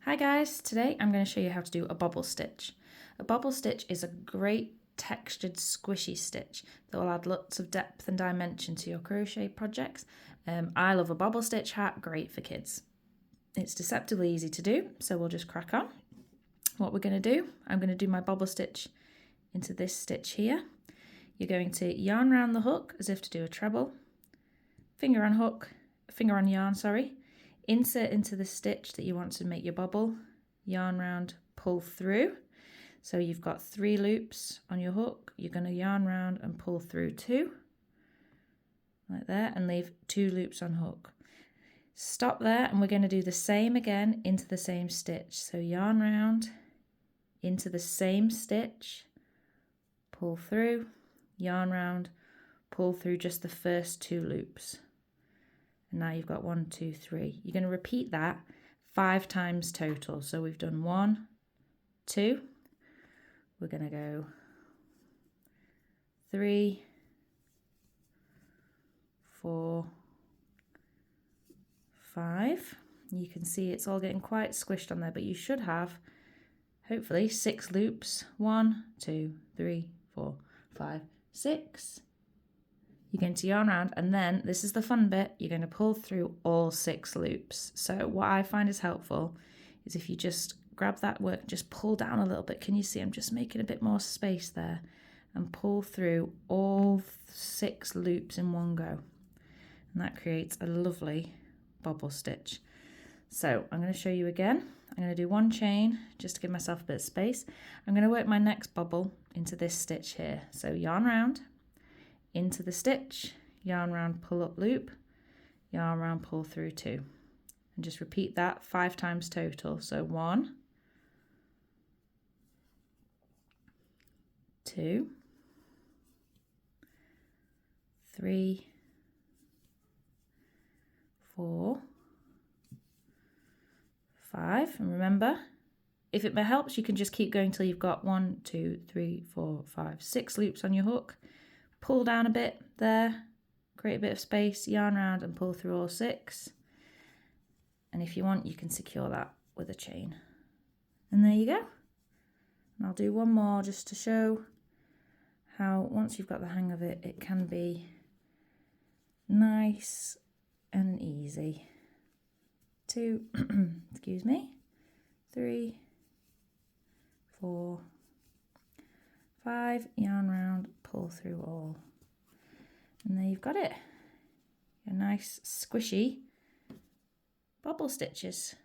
Hi guys, today I'm going to show you how to do a bobble stitch. A bobble stitch is a great textured squishy stitch that will add lots of depth and dimension to your crochet projects. I love a bobble stitch hat, great for kids. It's deceptively easy to do, so we'll just crack on. What we're going to do, I'm going to do my bobble stitch into this stitch here. You're going to yarn around the hook as if to do a treble, finger on yarn, insert into the stitch that you want to make your bobble, yarn round, pull through. So you've got 3 loops on your hook, you're going to yarn round and pull through 2, like that, and leave 2 loops on hook. Stop there and we're going to do the same again into the same stitch. So yarn round, into the same stitch, pull through, yarn round, pull through just the first 2 loops. And now you've got 1, 2, 3. You're going to repeat that 5 times total. So we've done 1, 2. We're going to go 3, 4, 5. You can see it's all getting quite squished on there, but you should have hopefully 6 loops. 1, 2, 3, 4, 5, 6. You're going to yarn around, and then this is the fun bit, you're going to pull through all 6 loops. So what I find is helpful is if you just grab that work, just pull down a little bit. Can you see I'm just making a bit more space there, and pull through all 6 loops in one go, and that creates a lovely bobble stitch. So I'm going to show you again. I'm going to do 1 chain just to give myself a bit of space. I'm going to work my next bobble into this stitch here. So yarn round, into the stitch, yarn round, pull up loop, yarn round, pull through 2, and just repeat that 5 times total. So 1, 2, 3, 4, 5, and remember, if it helps, you can just keep going till you've got 1, 2, 3, 4, 5, 6 loops on your hook. Pull down a bit there, create a bit of space, yarn around and pull through all 6. And if you want, you can secure that with a chain. And there you go. And I'll do one more just to show how once you've got the hang of it, it can be nice and easy. 2, excuse me, 3, 4, 5, yarn round, pull through all, and there you've got it, your nice squishy bobble stitches.